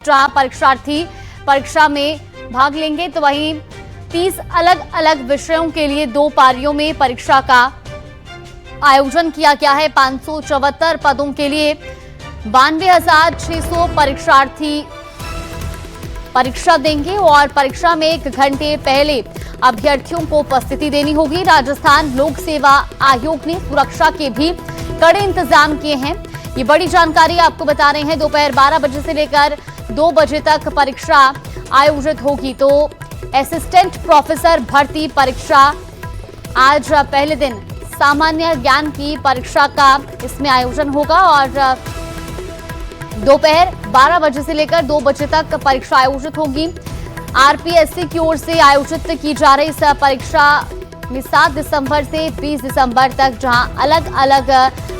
जहां परीक्षार्थी परीक्षा में भाग लेंगे तो वहीं 30 अलग अलग विषयों के लिए 2 पारियों में परीक्षा का आयोजन किया गया है। 574 पदों के लिए 92,600 परीक्षार्थी परीक्षा देंगे और परीक्षा में 1 घंटे पहले अभ्यर्थियों को उपस्थिति देनी होगी। राजस्थान लोक सेवा आयोग ने सुरक्षा के भी कड़े इंतजाम किए हैं। ये बड़ी जानकारी आपको बता रहे हैं। दोपहर 12 बजे से लेकर 2 बजे तक परीक्षा आयोजित होगी। तो असिस्टेंट प्रोफेसर भर्ती परीक्षा आज पहले दिन सामान्य ज्ञान की परीक्षा का इसमें आयोजन होगा और दोपहर 12 बजे से लेकर 2 बजे तक परीक्षा आयोजित होगी। आरपीएससी की ओर से आयोजित की जा रही इस परीक्षा में 7 दिसंबर से 20 दिसंबर तक जहां अलग अलग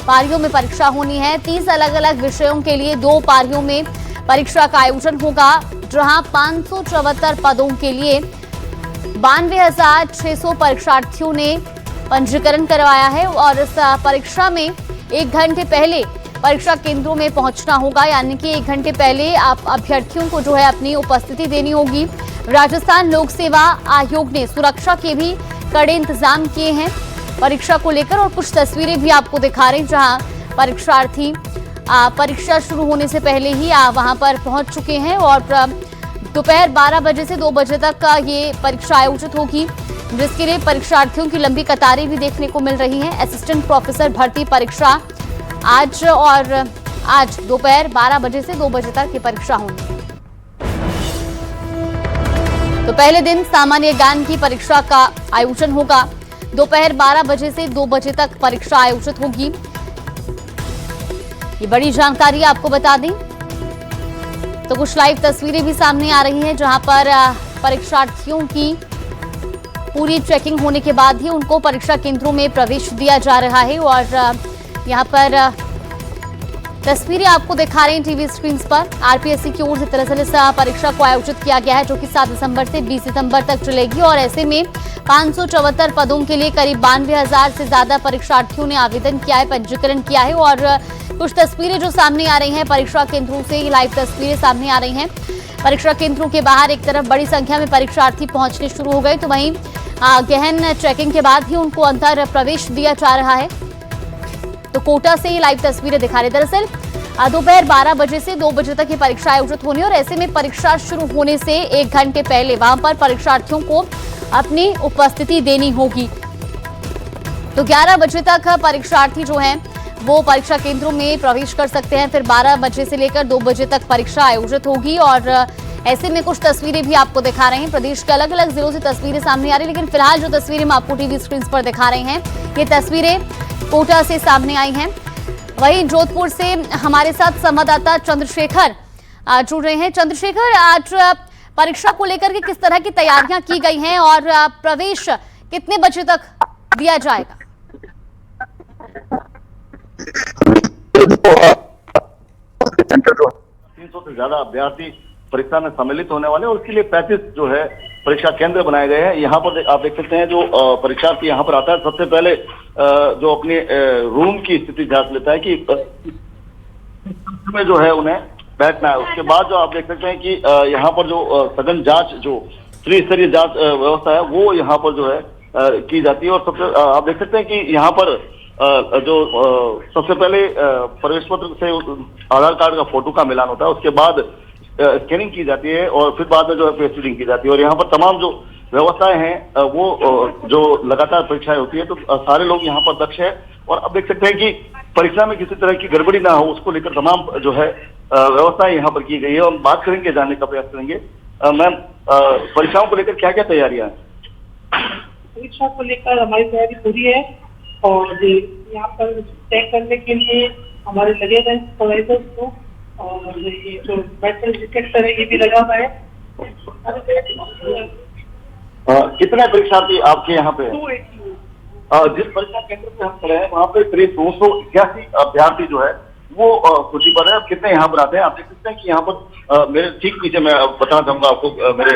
पारियों में परीक्षा होनी है। 30 अलग अलग विषयों के लिए 2 पारियों में परीक्षा का आयोजन होगा, जहां 574 पदों के लिए 92,600 परीक्षार्थियों ने पंजीकरण करवाया है और इस परीक्षा में 1 घंटे पहले परीक्षा केंद्रों में पहुंचना होगा, यानी कि 1 घंटे पहले आप अभ्यर्थियों को जो है अपनी उपस्थिति देनी होगी। राजस्थान लोक सेवा आयोग ने सुरक्षा के भी कड़े इंतजाम किए हैं परीक्षा को लेकर और कुछ तस्वीरें भी आपको दिखा रहे हैं जहां परीक्षार्थी परीक्षा शुरू होने से पहले ही वहां पर पहुंच चुके हैं और दोपहर 12 बजे से 2 बजे तक ये परीक्षा आयोजित होगी, जिसके लिए परीक्षार्थियों की लंबी कतारें भी देखने को मिल रही हैं। असिस्टेंट प्रोफेसर भर्ती परीक्षा आज दोपहर 12 बजे से 2 बजे तक ये परीक्षा होगी। तो पहले दिन सामान्य ज्ञान की परीक्षा का आयोजन होगा। दोपहर 12 बजे से 2 बजे तक परीक्षा आयोजित होगी। ये बड़ी जानकारी आपको बता दें तो कुछ लाइव तस्वीरें भी सामने आ रही हैं जहां पर परीक्षार्थियों की पूरी चेकिंग होने के बाद ही उनको परीक्षा केंद्रों में प्रवेश दिया जा रहा है और यहां पर तस्वीरें आपको दिखा रहे हैं टीवी स्क्रीन पर। आरपीएससी की ओर से दरअसल इस परीक्षा को आयोजित किया गया है जो कि 7 दिसंबर से 20 सितंबर तक चलेगी और ऐसे में 574 पदों के लिए करीब 92,000 से ज्यादा परीक्षार्थियों ने आवेदन किया है, पंजीकरण किया है और कुछ तस्वीरें जो सामने आ रही हैं परीक्षा केंद्रों से, लाइव तस्वीरें सामने आ रही हैं। परीक्षा केंद्रों के बाहर एक तरफ बड़ी संख्या में परीक्षार्थी पहुंचने शुरू हो गए तो वहीं गहन चेकिंग के बाद ही उनको अंदर प्रवेश दिया जा रहा है। तो कोटा से ये लाइव तस्वीरें दिखा रहे। दरअसल दोपहर 12 बजे से 2 बजे तक ये परीक्षा आयोजित होनी और ऐसे में परीक्षा शुरू होने से 1 घंटे पहले वहां पर परीक्षार्थियों को अपनी उपस्थिति देनी होगी। तो 11 बजे तक परीक्षार्थी जो हैं वो परीक्षा केंद्रों में प्रवेश कर सकते हैं। फिर 12 बजे से लेकर 2 बजे तक परीक्षा आयोजित होगी और ऐसे में कुछ तस्वीरें भी आपको दिखा रहे हैं। प्रदेश के अलग अलग जिलों से तस्वीरें सामने आ रही हैं, लेकिन फिलहाल जो तस्वीरें हम आपको टीवी स्क्रीन पर दिखा रहे हैं ये तस्वीरें कोटा से सामने आई हैं। वहीं जोधपुर से हमारे साथ संवाददाता चंद्रशेखर जुड़ रहे हैं। चंद्रशेखर, आज परीक्षा को लेकर के किस तरह की तैयारियां की गई हैं और प्रवेश कितने बजे तक दिया जाएगा? 300 से ज्यादा अभ्यर्थी परीक्षा में सम्मिलित होने वाले और उसके लिए 35 जो है परीक्षा केंद्र बनाए गए हैं। यहाँ पर आप देख सकते हैं जो परीक्षार्थी यहाँ पर आता है सबसे पहले जो अपने रूम की स्थिति जांच लेता है कि में जो है उन्हें बैठना है। उसके बाद जो आप देख सकते हैं कि यहाँ पर जो सघन जांच जो त्रिस्तरीय जांच व्यवस्था है वो यहाँ पर जो है की जाती है और सबसे आप देख सकते हैं कि यहाँ पर जो सबसे पहले प्रवेश पत्र से आधार कार्ड का फोटो का मिलान होता है, उसके बाद स्कैनिंग की जाती है और फिर बाद में जो है फेस रीडिंग की जाती है और यहाँ पर तमाम जो व्यवस्थाएं हैं वो जो लगातार परीक्षाएं होती है तो सारे लोग यहाँ पर दक्ष है और अब देख सकते हैं कि परीक्षा में किसी तरह की गड़बड़ी ना हो उसको लेकर तमाम जो है व्यवस्थाएं यहाँ पर की गई है और बात करेंगे, जानने का प्रयास करेंगे। मैम, परीक्षाओं को लेकर क्या क्या तैयारियां हैं? परीक्षा को लेकर हमारी तैयारी पूरी है और यहाँ पर चेक करने के लिए हमारे लगे गए सुपरवाइजर्स को और ये जो मेटल डिटेक्टर है ये भी लगा हुआ है। कितने परीक्षार्थी आपके यहाँ पे? जिस परीक्षा केंद्र पे हम खड़े हैं वहाँ पे करीब 281 अभ्यर्थी जो है वो सूची पर है। अब कितने यहाँ पर आते हैं आप देख सकते हैं कि यहाँ पर मेरे ठीक पीछे मैं बताना चाहूंगा आपको, मेरे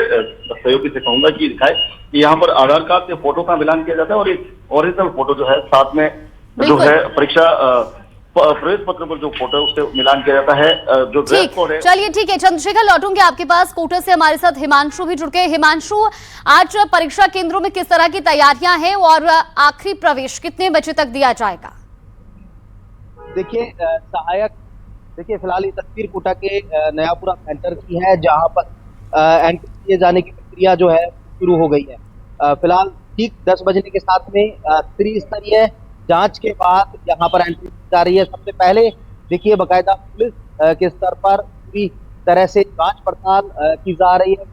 सहयोगी से कहूंगा कि दिखाए कि यहाँ पर आधार कार्ड से फोटो का मिलान किया जाता है और एक ओरिजिनल फोटो जो है साथ में जो है परीक्षा प्रवेश पत्र पर जो फोटो है उससे मिलान किया जाता है। जो ड्रेस कोड है, चलिए ठीक है चंद्रशेखर, लौटूंगे आपके पास। कोटा से हमारे साथ हिमांशु भी जुड़ गए। हिमांशु, आज परीक्षा केंद्रों में किस तरह की तैयारियां हैं और आखिरी प्रवेश कितने बजे तक दिया जाएगा? देखिए फिलहाल ये तस्वीर कोटा के नयापुरा सेंटर की है, जहां पर एंट्री किए जाने की प्रक्रिया जो है शुरू हो गई है। फिलहाल ठीक 10 बजने के साथ में त्रिस्तरीय जांच के बाद यहाँ पर एंट्री की जा रही है। सबसे पहले देखिए बाकायदा पुलिस के स्तर पर पूरी तरह से जांच पड़ताल की जा रही है।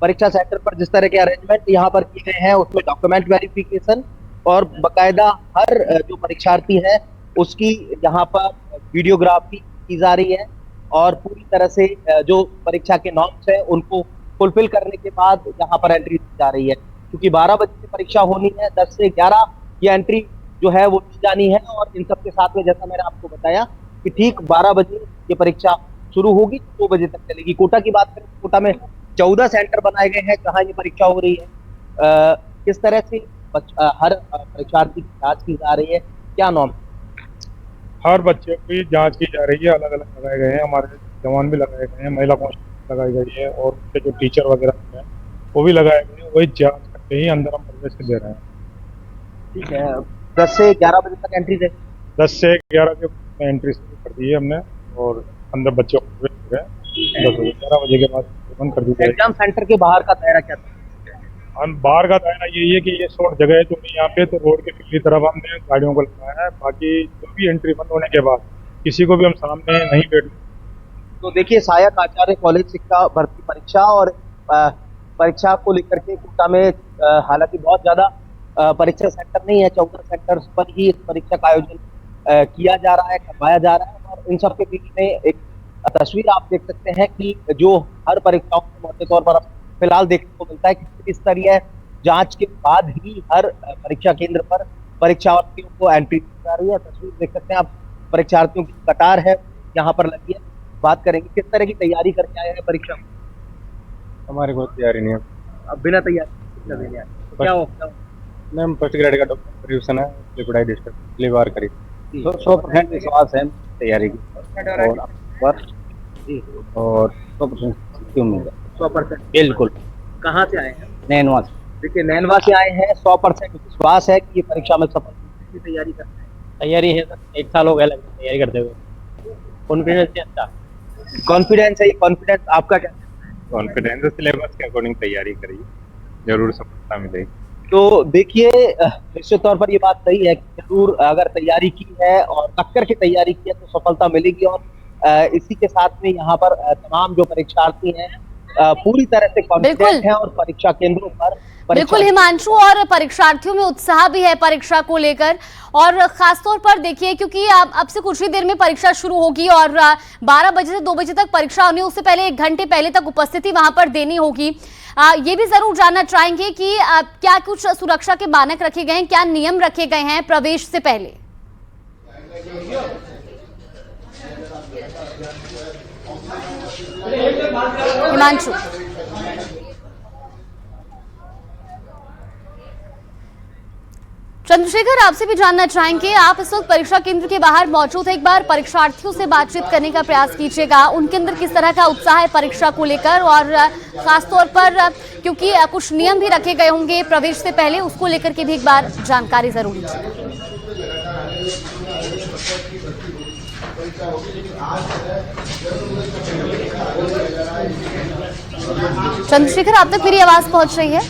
परीक्षा सेंटर पर जिस तरह के अरेंजमेंट यहाँ पर किए गए हैं उसमें डॉक्यूमेंट वेरिफिकेशन और बाकायदा हर जो परीक्षार्थी है उसकी यहाँ पर वीडियोग्राफी की जा रही है और पूरी तरह से जो परीक्षा के नॉर्म्स है उनको फुलफिल करने के बाद यहाँ पर एंट्री दी जा रही है। क्योंकि 12 बजे से परीक्षा होनी है, 10 से 11 ये एंट्री जो है वो दी जानी है और इन सब के साथ में जैसा मैंने आपको बताया कि ठीक 12 बजे ये परीक्षा शुरू होगी, 2 बजे तक चलेगी। कोटा की बात करें, कोटा में 14 सेंटर बनाए गए हैं जहां ये परीक्षा हो रही है। किस तरह से हर परीक्षार्थी की जांच की जा रही है, क्या नॉर्म? हर बच्चे की जांच की जा रही है, अलग अलग लगाए गए हैं, हमारे जवान भी लगाए गए हैं, महिला कांस्टेबल लगाई गई है और उनके जो टीचर वगैरह हैं वो भी लगाए गए हैं। वही जांच करके ही अंदर हम प्रवेश दे रहे हैं। ठीक है, 10 से 11 बजे तक एंट्री दे 10 से 11 के एंट्री शुरू कर दी है हमने और अंदर बच्चों को प्रवेश दे रहे हैं। 11 बजे के बाद बंद कर दी जाएगी। एग्जाम सेंटर के बाहर का दायरा क्या था? हम बाहर का दायरा यही है कि ये शॉर्ट जगह है जो यहाँ पे, तो रोड के पिछली तरफ हमने गाड़ियों को लगाया है। बाकी जो भी एंट्री बंद होने के बाद किसी को भी हम सामने नहीं बैठ। तो देखिए सहायक आचार्य कॉलेज शिक्षा भर्ती परीक्षा और परीक्षा को लेकर के कोटा में हालांकि बहुत ज्यादा परीक्षा सेंटर नहीं है, 14 सेंटर्स पर ही इस परीक्षा का आयोजन किया जा रहा है, करवाया जा रहा है। और इन सब के बीच में एक तस्वीर आप देख सकते हैं कि जो हर परीक्षाओं के मोटे तौर पर फिलहाल देखने को मिलता है कि इस स्तरीय जांच के बाद ही हर परीक्षा केंद्र पर परीक्षार्थियों को एंट्री दी जा रही है। तस्वीर देख सकते हैं आप, परीक्षार्थियों की कतार है यहाँ पर लगी है। बात करेंगे किस तरह की तैयारी करके आए हैं परीक्षा में? हमारे कोई तैयारी नहीं है, अब बिना तैयारी देने आए तो क्या होगा? मैम फर्स्ट ग्रेड का डॉक्यूमेंटेशन है, लिक्विडाई डिस्ट्रिक्ट पिछली बार करी तो 100% विश्वास है तैयारी की और 100% की उम्मीद है। 100% बिल्कुल। कहाँ से आए हैं? नैनवा। देखिए नैनवा से आए हैं, 100% विश्वास है कि ये परीक्षा में सफल की तैयारी करते हैं। तैयारी है सर, 1 साल हो गया लगभग तैयारी करते हुए। कॉन्फिडेंस है, अच्छा कॉन्फिडेंस है। ये कॉन्फिडेंस आपका क्या? कॉन्फिडेंस है, सिलेबस के अकॉर्डिंग तैयारी करिए, जरूर सफलता मिलेगी। तो देखिए निश्चित तौर पर ये बात सही है कि जरूर अगर तैयारी की है और टक्कर की तैयारी की है तो सफलता मिलेगी। और इसी के साथ में यहाँ पर तमाम जो परीक्षार्थी हैं पूरी तरह से कॉन्फिडेंट हैं और परीक्षा केंद्रों पर बिल्कुल हिमांशु, और परीक्षार्थियों में उत्साह भी है परीक्षा को लेकर। और खासतौर पर देखिए क्योंकि अब से कुछ ही देर में परीक्षा शुरू होगी और 12 बजे से 2 बजे तक परीक्षा होनी, उससे पहले 1 घंटे पहले तक उपस्थिति वहां पर देनी होगी। ये भी जरूर जानना चाहेंगे कि क्या कुछ सुरक्षा के मानक रखे गए हैं, क्या नियम रखे गए हैं प्रवेश से पहले? हिमांशु, चंद्रशेखर आपसे भी जानना चाहेंगे, आप इस वक्त परीक्षा केंद्र के बाहर मौजूद हैं, एक बार परीक्षार्थियों से बातचीत करने का प्रयास कीजिएगा। उनके अंदर किस तरह का उत्साह है परीक्षा को लेकर, और खासतौर पर क्योंकि कुछ नियम भी रखे गए होंगे प्रवेश से पहले, उसको लेकर के भी एक बार जानकारी जरूर लीजिए। चंद्रशेखर, आप तक मेरी आवाज पहुंच रही है?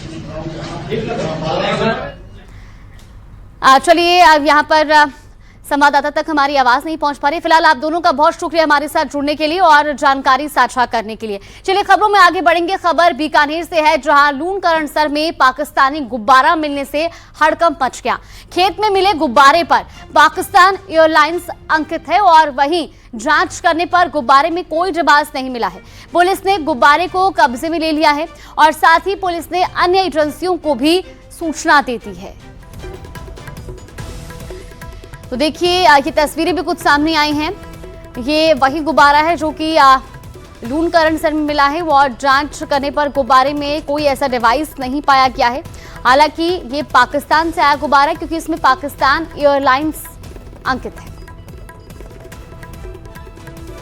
चलिए यहाँ पर संवाददाता तक हमारी आवाज नहीं पहुंच पा रही। फिलहाल आप दोनों का बहुत शुक्रिया हमारे साथ जुड़ने के लिए और जानकारी साझा करने के लिए। चलिए खबरों में आगे बढ़ेंगे। खबर बीकानेर से है, जहां लूणकरणसर में पाकिस्तानी गुब्बारा मिलने से हड़कंप मच गया। खेत में मिले गुब्बारे पर पाकिस्तान एयरलाइंस अंकित है और वहीं जांच करने पर गुब्बारे में कोई जबाज नहीं मिला है। पुलिस ने गुब्बारे को कब्जे में ले लिया है और साथ ही पुलिस ने अन्य एजेंसियों को भी सूचना दे दी है। तो देखिए ये तस्वीरें भी कुछ सामने आई हैं। ये वही गुब्बारा है जो कि लूणकरणसर में मिला है और जांच करने पर गुब्बारे में कोई ऐसा डिवाइस नहीं पाया गया है। हालांकि ये पाकिस्तान से आया गुब्बारा है क्योंकि इसमें पाकिस्तान एयरलाइंस अंकित है।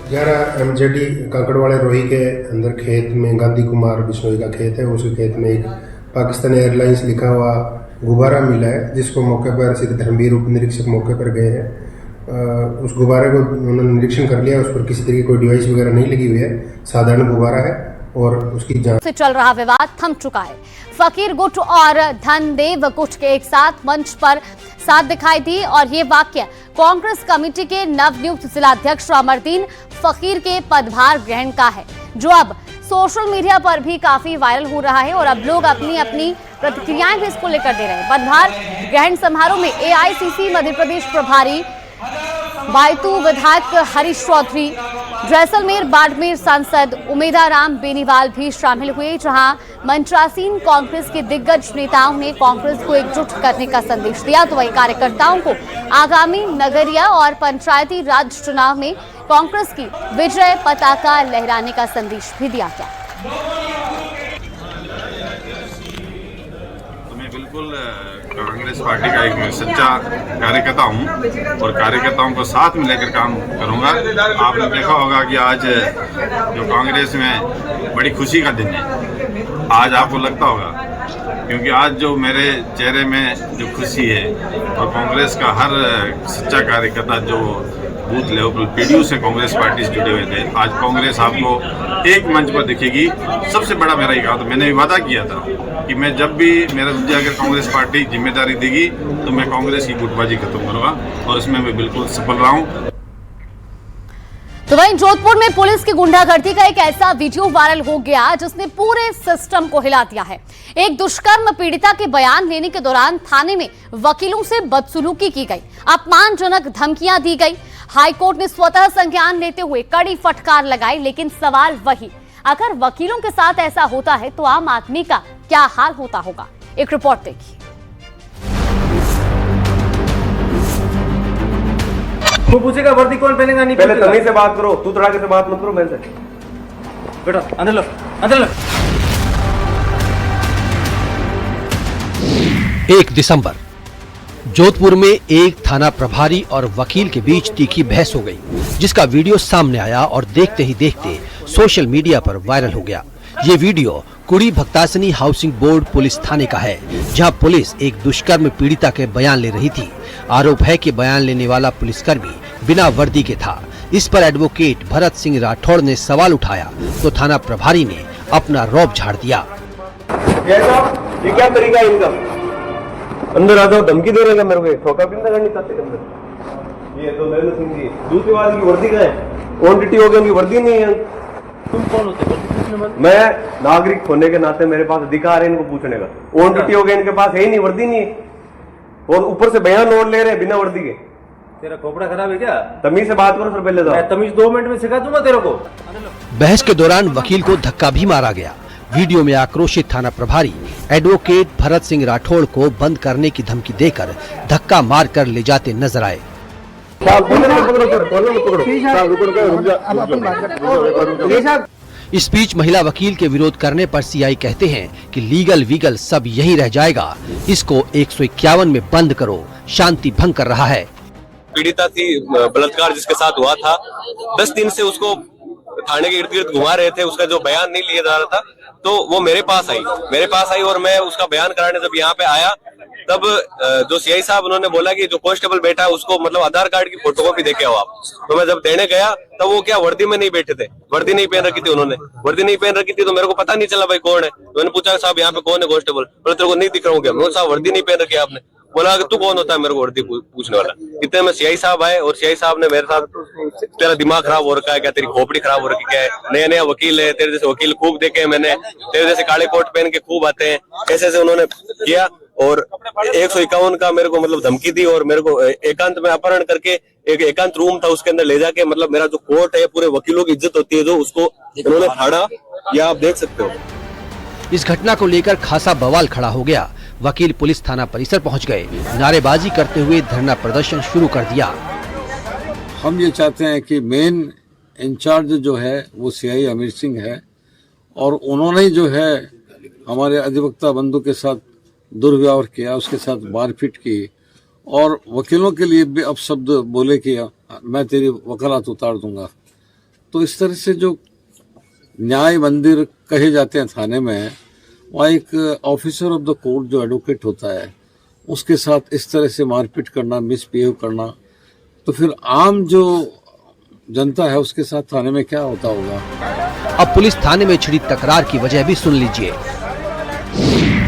11 MJD काकड़वाड़े रोही के अंदर खेत में गांधी कुमार बिश्नोई का खेत है। उस खेत में एक पाकिस्तानी एयरलाइंस लिखा हुआ गुब्बारा मिला है, जिसको मौके पर श्री धर्मवीर उप निरीक्षक मौके पर गए हैं। उस गुब्बारे को उन्होंने निरीक्षण कर लिया। उस पर किसी तरह की कोई डिवाइस वगैरह नहीं लगी हुई है, साधारण गुब्बारा है और उसकी जांच से चल रहा विवाद थम चुका है। फकीर गुट और धनदेव गुट के एक साथ मंच पर साथ दिखाई दी और ये वाक्य कांग्रेस कमेटी के नवनियुक्त जिलाध्यक्ष अमरदीन फकीर के पदभार ग्रहण का है, जो अब सोशल मीडिया पर भी काफी वायरल हो रहा है और अब लोग अपनी अपनी प्रतिक्रियाएं भी इसको लेकर दे रहे हैं। पदभार ग्रहण समारोह में AICC मध्य प्रदेश प्रभारी बायतू विधायक हरीश चौधरी, जैसलमेर बाड़मेर सांसद उमेदाराम बेनीवाल भी शामिल हुए, जहां मंचासीन कांग्रेस के दिग्गज नेताओं ने कांग्रेस को एकजुट करने का संदेश दिया, तो वही कार्यकर्ताओं को आगामी नगरीय और पंचायती राज चुनाव में कांग्रेस की विजय पताका लहराने का संदेश भी दिया गया। बिल्कुल कांग्रेस पार्टी का एक सच्चा कार्यकर्ता हूं और कार्यकर्ताओं को साथ में लेकर काम करूंगा। आपने देखा होगा कि आज जो कांग्रेस में बड़ी खुशी का दिन है, आज आपको लगता होगा, क्योंकि आज जो मेरे चेहरे में जो खुशी है और कांग्रेस का हर सच्चा कार्यकर्ता जो बूथ लेवल PDU से कांग्रेस पार्टी से जुड़े हुए थे, आज कांग्रेस आपको एक मंच पर दिखेगी। सबसे बड़ा मेरा ये कहा था, मैंने वादा किया था कि मैं जब भी मेरा मुझे अगर कांग्रेस पार्टी जिम्मेदारी देगी तो मैं कांग्रेस की गुटबाजी खत्म करूंगा और इसमें मैं बिल्कुल सफल रहा हूं। तो वहीं जोधपुर में पुलिस की गुंडागर्दी का एक ऐसा वीडियो वायरल हो गया जिसने पूरे सिस्टम को हिला दिया है। एक दुष्कर्म पीड़िता के बयान लेने के दौरान थाने में वकीलों से बदसलूकी की गई, अपमानजनक धमकियां दी गई। हाईकोर्ट ने स्वतः संज्ञान लेते हुए कड़ी फटकार लगाई, लेकिन सवाल वही, अगर वकीलों के साथ ऐसा होता है तो आम आदमी का क्या हाल होता होगा। एक रिपोर्ट देखिए। तू पूछेगा वर्दी कौन पहनेगा, नहीं पहले तमीज से बात करो, तू तड़ाके से बात मत करो मेरे से। बेटा अंदर लो, अंदर लो। 1 दिसंबर जोधपुर में एक थाना प्रभारी और वकील के बीच तीखी बहस हो गई, जिसका वीडियो सामने आया और देखते ही देखते सोशल मीडिया पर वायरल हो गया। ये वीडियो कुड़ी भक्तासनी हाउसिंग बोर्ड पुलिस थाने का है, जहां पुलिस एक दुष्कर्म पीड़िता के बयान ले रही थी। आरोप है कि बयान लेने वाला पुलिसकर्मी बिना वर्दी के था। इस पर एडवोकेट भरत सिंह राठौड़ ने सवाल उठाया तो थाना प्रभारी ने अपना रौब झाड़ दिया। ये क्या तरीका है इनका? अंदर आ जाओ, धमकी दे रहे मेरे को, ठोका पिंदा करनी चाहते अंदर। ये तो नरेंद्र सिंह जी, दूसरी बात की वर्दी का है, क्वांटिटी हो गई, उनकी वर्दी नहीं है। तुम कौन होते? मैं नागरिक होने के नाते मेरे पास अधिकार है इनको पूछने का। क्वांटिटी हो गई इनके पास, है ही नहीं, वर्दी नहीं है, और ऊपर से बयान नोट ले रहे हैं बिना वर्दी के। तेरा खोपड़ा खराब है क्या? तमीज से बात करो सर, पहले तो मैं तमीज 2 मिनट में सिखा दूंगा तेरे को। बहस के दौरान वकील को धक्का भी मारा गया। वीडियो में आक्रोशित थाना प्रभारी एडवोकेट भरत सिंह राठौड़ को बंद करने की धमकी देकर धक्का मारकर ले जाते नजर आए। इस बीच महिला वकील के विरोध करने पर CI कहते हैं कि लीगल वीगल सब यहीं रह जाएगा, इसको 151 में बंद करो, शांति भंग कर रहा है। पीड़िता थी, बलात्कार जिसके साथ हुआ था, 10 दिन से उसको थाने के इर्द गिर्द घुमा रहे थे, उसका जो बयान नहीं लिया जा रहा था, तो वो मेरे पास आई और मैं उसका बयान कराने जब यहाँ पे आया, तब जो CI साहब उन्होंने बोला कि जो कांस्टेबल बैठा है उसको मतलब आधार कार्ड की फोटोकॉपी देके आओ आप। तो मैं जब देने गया तब वो क्या वर्दी में नहीं बैठे थे, वर्दी नहीं पहन रखी थी उन्होंने, वर्दी नहीं पहन रखी थी, तो मेरे को पता नहीं चला भाई कौन है। तो मैंने पूछा साहब यहाँ पे कौन है कांस्टेबल? बोले तेरे को नहीं दिख रहा हूँ क्या? मैं साहब वर्दी नहीं पहन रखी आपने। बोला तू कौन होता है मेरे को वर्दी पूछने वाला? इतने में CI साहब आए और CI साहब ने मेरे साथ, तेरा दिमाग खराब हो रखा है क्या, तेरी खोपड़ी खराब हो रखी क्या है, नया नया वकील है, तेरे जैसे वकील खूब देखे मैंने, तेरे जैसे काले कोट पहन के खूब आते हैं, ऐसे ऐसे उन्होंने किया और 151 का मेरे को मतलब धमकी दी और मेरे को एकांत में अपहरण करके एक एकांत रूम था उसके अंदर ले जाके, मतलब मेरा जो कोर्ट है, पूरे वकीलों की इज्जत होती है जो, उसको उन्होंने फाड़ा, या आप देख सकते हो। इस घटना को लेकर खासा बवाल खड़ा हो गया। वकील पुलिस थाना परिसर पहुंच गए, नारेबाजी करते हुए धरना प्रदर्शन शुरू कर दिया। हम ये चाहते हैं कि मेन इंचार्ज जो है वो CI अमीर सिंह है और उन्होंने जो है हमारे अधिवक्ता बंधु के साथ दुर्व्यवहार किया, उसके साथ मारपीट की और वकीलों के लिए भी अपशब्द बोले कि मैं तेरी वकालत उतार दूंगा। तो इस तरह से जो न्याय मंदिर कहे जाते हैं थाने में, वहाँ एक ऑफिसर ऑफ द कोर्ट जो एडवोकेट होता है उसके साथ इस तरह से मारपीट करना, मिसबिहेव करना, तो फिर आम जो जनता है उसके साथ थाने में क्या होता होगा। अब पुलिस थाने में छिड़ी तकरार की वजह भी सुन लीजिए।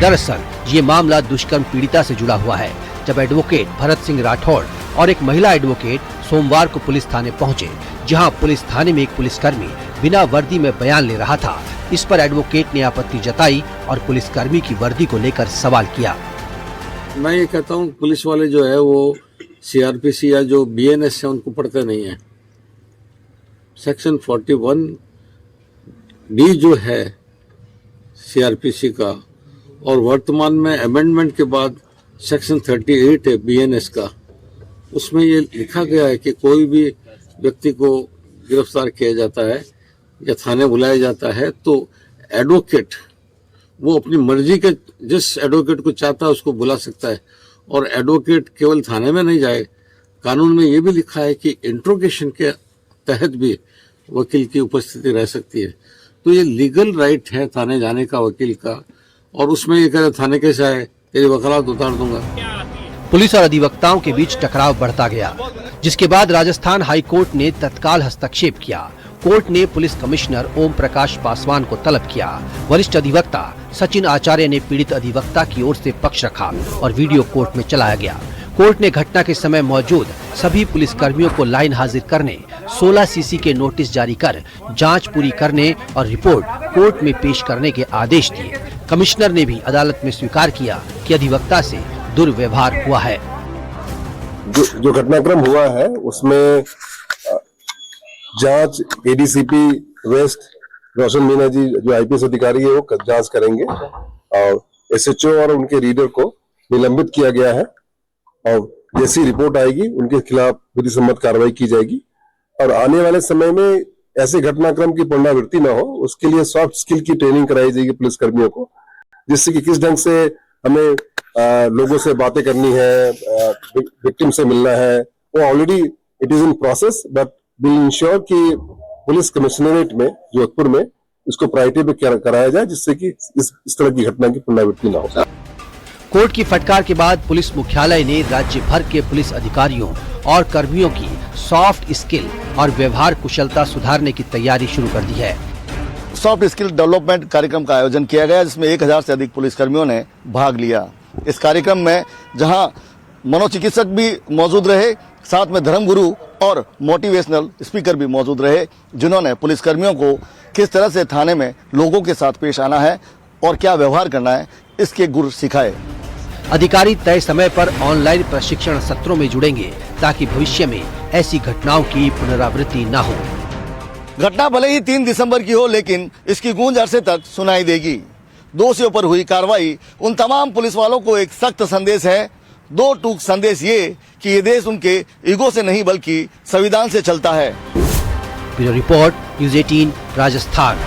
दरअसल ये मामला दुष्कर्म पीड़िता से जुड़ा हुआ है। जब एडवोकेट भरत सिंह राठौड़ और एक महिला एडवोकेट सोमवार को पुलिस थाने पहुंचे, जहां पुलिस थाने में एक पुलिसकर्मी बिना वर्दी में बयान ले रहा था, इस पर एडवोकेट ने आपत्ति जताई और पुलिसकर्मी की वर्दी को लेकर सवाल किया। मैं ये कहता हूँ पुलिस वाले जो है वो सीआरपीसी या जो बीएनएस है उनको पढ़ते नहीं है। सेक्शन 41D जो है सीआरपीसी का, और वर्तमान में अमेंडमेंट के बाद सेक्शन 38 है बीएनएस का, उसमें ये लिखा गया है कि कोई भी व्यक्ति को गिरफ्तार किया जाता है या थाने बुलाया जाता है तो एडवोकेट वो अपनी मर्जी के जिस एडवोकेट को चाहता है उसको बुला सकता है, और एडवोकेट केवल थाने में नहीं जाए। कानून में ये भी लिखा है कि इंट्रोगेशन के तहत भी वकील की उपस्थिति रह सकती है। तो ये लीगल राइट है थाने जाने का वकील का, और उसमें ये कह थाने कैसे आए, तेरी वकालत उतार दूंगा। पुलिस और अधिवक्ताओं के बीच टकराव बढ़ता गया, जिसके बाद राजस्थान हाई कोर्ट ने तत्काल हस्तक्षेप किया। कोर्ट ने पुलिस कमिश्नर ओम प्रकाश पासवान को तलब किया। वरिष्ठ अधिवक्ता सचिन आचार्य ने पीड़ित अधिवक्ता की ओर से पक्ष रखा और वीडियो कोर्ट में चलाया गया। कोर्ट ने घटना के समय मौजूद सभी पुलिसकर्मियों को लाइन हाजिर करने, 16 सीसी के नोटिस जारी कर जांच पूरी करने और रिपोर्ट कोर्ट में पेश करने के आदेश दिए। कमिश्नर ने भी अदालत में स्वीकार किया कि अधिवक्ता से दुर्व्यवहार हुआ है। जो घटनाक्रम हुआ है उसमें जांच एडीसीपी वेस्ट रोशन मीना जी जो आईपीएस अधिकारी है वो जांच करेंगे, और एसएचओ और उनके रीडर को निलंबित किया गया है, और जैसी रिपोर्ट आएगी उनके खिलाफ विधि सम्मत कार्रवाई की जाएगी। और आने वाले समय में ऐसे घटनाक्रम की पुनरावृत्ति न हो उसके लिए सॉफ्ट स्किल की ट्रेनिंग कराई जाएगी पुलिस कर्मियों को, जिससे कि किस ढंग से हमें लोगों से बातें करनी है, विक्टिम से मिलना है। वो already it is in process, but will ensure कि पुलिस कमिश्नरेट में जोधपुर में इसको प्रायोरिटी पे कराया जाए, जिससे कि इस तरह की घटना की पुनरावृत्ति न हो। कोर्ट की फटकार के बाद पुलिस मुख्यालय ने राज्य भर के पुलिस अधिकारियों और कर्मियों की सॉफ्ट स्किल और व्यवहार कुशलता सुधारने की तैयारी शुरू कर दी है। सॉफ्ट स्किल डेवलपमेंट कार्यक्रम का आयोजन किया गया, जिसमें 1000 से अधिक पुलिसकर्मियों ने भाग लिया। इस कार्यक्रम में जहां मनोचिकित्सक भी मौजूद रहे, साथ में धर्मगुरु और मोटिवेशनल स्पीकर भी मौजूद रहे, जिन्होंने पुलिसकर्मियों को किस तरह से थाने में लोगों के साथ पेश आना है और क्या व्यवहार करना है, इसके गुर सिखाए। अधिकारी तय समय पर ऑनलाइन प्रशिक्षण सत्रों में जुड़ेंगे ताकि भविष्य में ऐसी घटनाओं की पुनरावृत्ति न हो। घटना भले ही 3 दिसंबर की हो, लेकिन इसकी गूंज अरसे तक सुनाई देगी। दोषियों पर हुई कार्रवाई उन तमाम पुलिस वालों को एक सख्त संदेश है। 2 टूक संदेश ये कि ये देश उनके ईगो से नहीं बल्कि संविधान से चलता है। Bureau report, news 18 Rajasthan.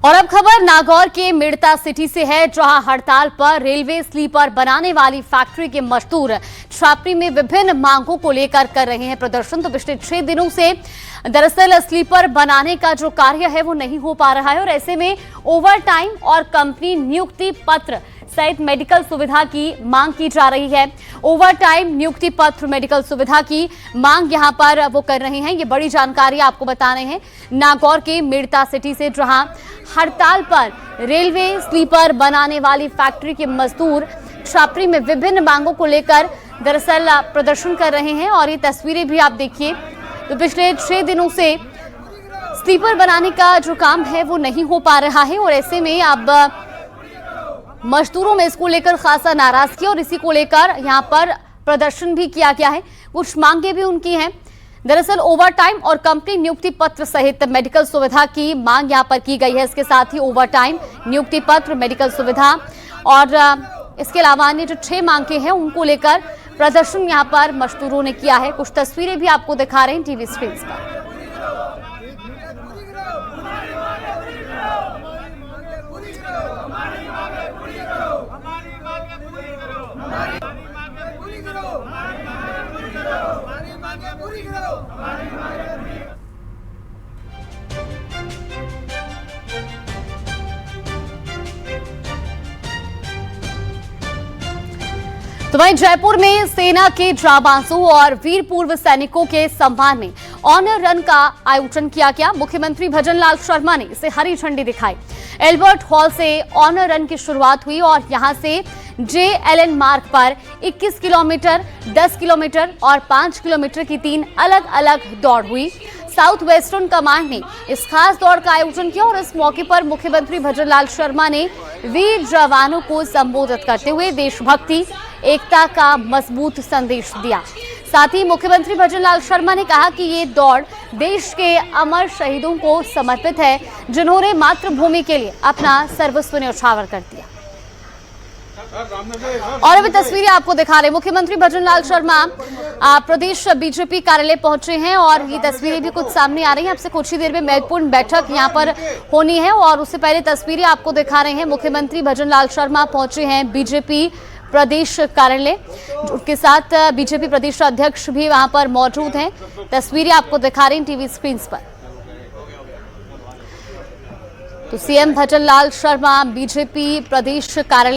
और अब खबर नागौर के मिड़ता सिटी से है, जहां हड़ताल पर रेलवे स्लीपर बनाने वाली फैक्ट्री के मजदूर छापरी में विभिन्न मांगों को लेकर कर रहे हैं प्रदर्शन। तो पिछले 6 दिनों से दरअसल स्लीपर बनाने का जो कार्य है वो नहीं हो पा रहा है, और ऐसे में ओवर टाइम और कंपनी नियुक्ति पत्र सहित मेडिकल सुविधा की मांग की जा रही है। ओवर टाइम, नियुक्ति पत्र, मेडिकल सुविधा की मांग यहां पर वो कर रहे हैं। ये बड़ी जानकारी आपको बता रहे हैं नागौर के मिड़ता सिटी से, जहां हड़ताल पर रेलवे स्लीपर बनाने वाली फैक्ट्री के मजदूर छापरी में विभिन्न मांगों को लेकर दरअसल प्रदर्शन कर रहे हैं। और ये तस्वीरें भी आप देखिए, तो पिछले 6 दिनों से स्लीपर बनाने का जो काम है वो नहीं हो पा रहा है, और ऐसे में अब मजदूरों में इसको लेकर खासा नाराजगी और इसी को लेकर यहां पर प्रदर्शन भी किया गया है। कुछ मांगे भी उनकी हैं। दरअसल ओवर टाइम और कंपनी नियुक्ति पत्र सहित मेडिकल सुविधा की मांग यहां पर की गई है। इसके साथ ही ओवर टाइम, नियुक्ति पत्र, मेडिकल सुविधा और इसके अलावा अन्य जो 6 मांगे हैं उनको लेकर प्रदर्शन यहां पर मजदूरों ने किया है। कुछ तस्वीरें भी आपको दिखा रहे हैं टीवी स्क्रीन पर। तो वहीं जयपुर में सेना के जाबांजों और वीर पूर्व सैनिकों के सम्मान में ऑनर रन का आयोजन किया गया। मुख्यमंत्री भजनलाल शर्मा ने इसे हरी झंडी दिखाई। एल्बर्ट हॉल से ऑनर रन की शुरुआत हुई और यहां से JLN मार्ग पर 21 किलोमीटर, 10 किलोमीटर और 5 किलोमीटर की 3 अलग अलग दौड़ हुई। साउथ वेस्टर्न कमांड ने इस खास दौड़ का आयोजन किया और इस मौके पर मुख्यमंत्री भजनलाल शर्मा ने वीर जवानों को संबोधित करते हुए देशभक्ति, एकता का मजबूत संदेश दिया। साथ ही मुख्यमंत्री भजनलाल शर्मा ने कहा कि ये दौड़ देश के अमर शहीदों को समर्पित है, जिन्होंने मातृभूमि के लिए अपना सर्वस्व न्यौछावर कर दिया। और अभी तस्वीरें आपको दिखा रहे मुख्यमंत्री भजनलाल शर्मा प्रदेश बीजेपी कार्यालय पहुंचे हैं और ये तस्वीरें भी कुछ सामने आ रही हैं। आपसे कुछ ही देर में महत्वपूर्ण बैठक यहां पर होनी है और उससे पहले तस्वीरें आपको दिखा रहे हैं। मुख्यमंत्री भजनलाल शर्मा पहुंचे हैं बीजेपी प्रदेश कार्यालय, उनके साथ बीजेपी प्रदेश अध्यक्ष भी वहां पर मौजूद हैं। तस्वीरें आपको दिखा रहे हैं टीवी स्क्रीन पर। तो CM भजनलाल शर्मा बीजेपी प्रदेश कार्यालय